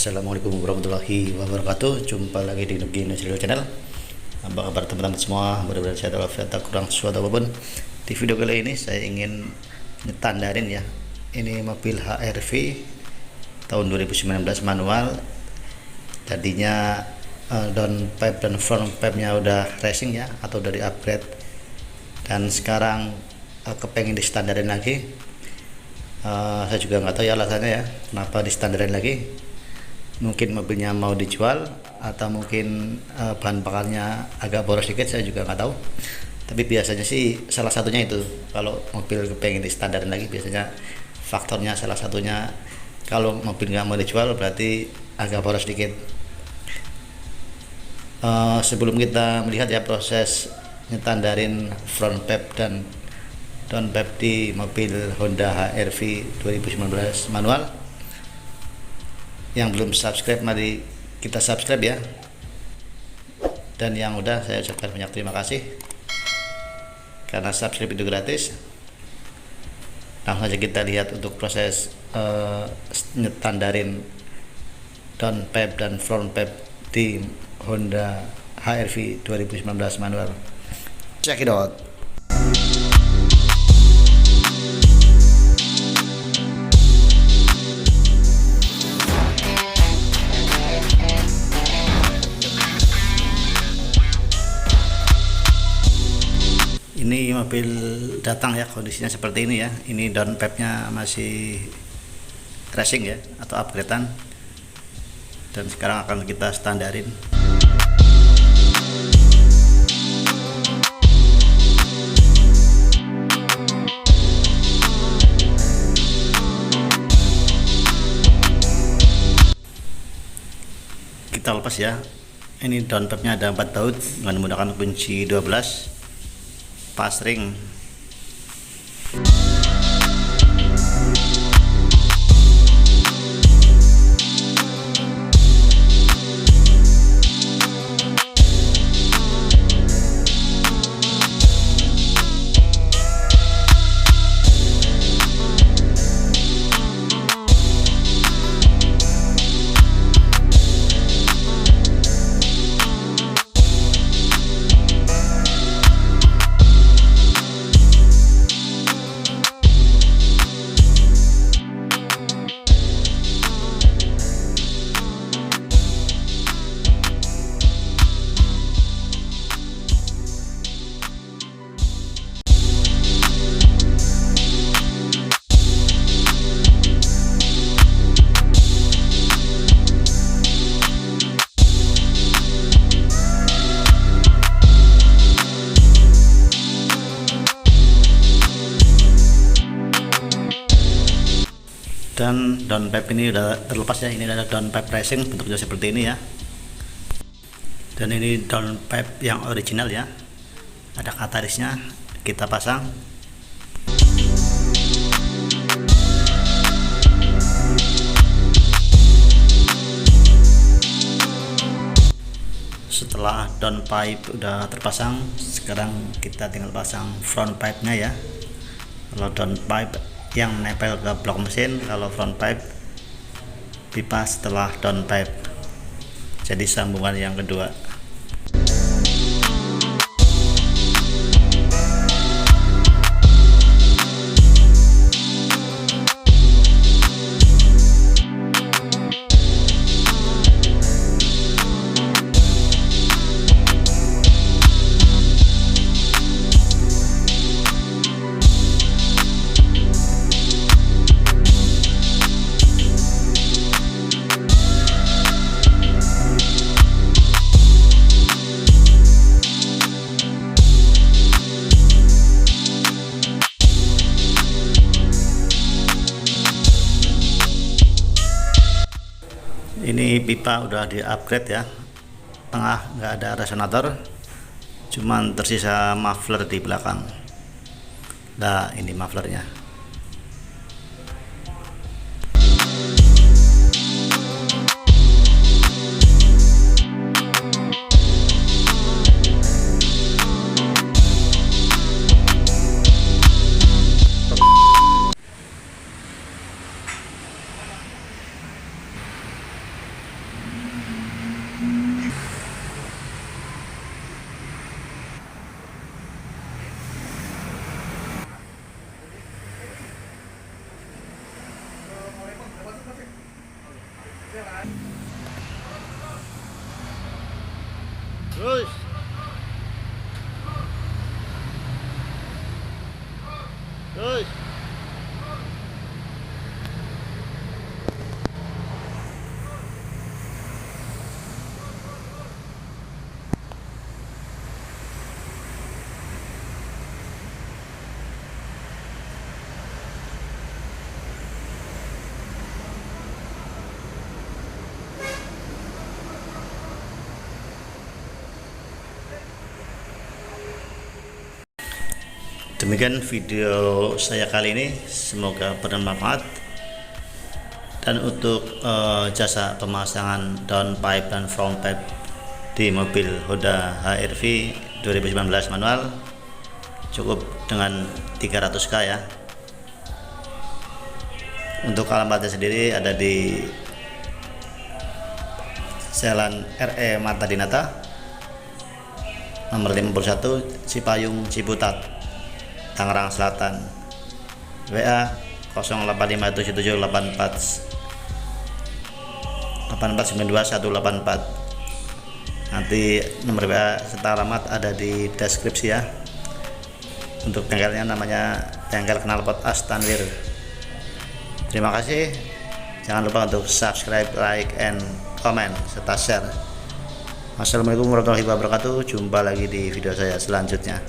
Assalamualaikum warahmatullahi wabarakatuh. Jumpa lagi di Nugi Nusril Channel. Apa kabar teman-teman semua? Mudah-mudahan sehat walafiat, tak kurang sesuatu apapun. Di video kali ini saya ingin nyetandarin ya. Ini mobil HR-V tahun 2019 manual. Tadinya downpipe dan front pipe-nya udah racing ya, atau dari upgrade. Dan sekarang kepengen distandarin lagi. Saya juga nggak tahu ya alasannya ya, kenapa distandarin lagi. Mungkin mobilnya mau dijual, atau mungkin bahan bakarnya agak boros sedikit, saya juga nggak tahu. Tapi biasanya sih salah satunya itu, kalau mobil kepengen distandarin lagi biasanya faktornya salah satunya, kalau mobil nggak mau dijual berarti agak boros sedikit. Sebelum kita melihat ya proses nyetandarin front pipe dan down pipe di mobil Honda HR-V 2019 manual, yang belum subscribe mari kita subscribe ya, dan yang udah saya ucapkan banyak terima kasih karena subscribe itu gratis. Langsung saja kita lihat untuk proses nyetandarin down pipe dan front pipe di Honda HR-V 2019 manual. Check it out. Ini mobil datang ya, kondisinya seperti ini ya. Ini down pipe-nya masih racing ya, atau upgradean. Dan sekarang akan kita standarin. Kita lepas ya. Ini down pipe-nya ada 4 baut dengan menggunakan kunci 12 pas ring. Dan down pipe ini udah terlepas ya. Ini ada down pipe racing, bentuknya seperti ini ya. Dan ini down pipe yang original ya, ada katarisnya. Kita pasang. Setelah down pipe udah terpasang, sekarang kita tinggal pasang front pipe nya ya. Kalau down pipe yang nempel ke blok mesin, kalau front pipe pipa setelah down pipe, jadi sambungan yang kedua. Ini pipa udah di upgrade ya, tengah nggak ada resonator, cuman tersisa muffler di belakang. Nah, ini mufflernya. Terus. Demikian video saya kali ini, semoga bermanfaat. Dan untuk jasa pemasangan downpipe dan frontpipe di mobil Honda HR-V 2019 manual cukup dengan 300k ya. Untuk alamatnya sendiri ada di Jalan RE Marta Dinata nomor 51 Cipayung Ciputat, Tangerang Selatan. WA 085784 Nanti nomor WA serta alamat ada di deskripsi ya. Untuk bengkelnya namanya Bengkel Knalpot As Tanwir. Terima kasih. Jangan lupa untuk subscribe, like, and comment serta share. Wassalamualaikum warahmatullahi wabarakatuh. Jumpa lagi di video saya selanjutnya.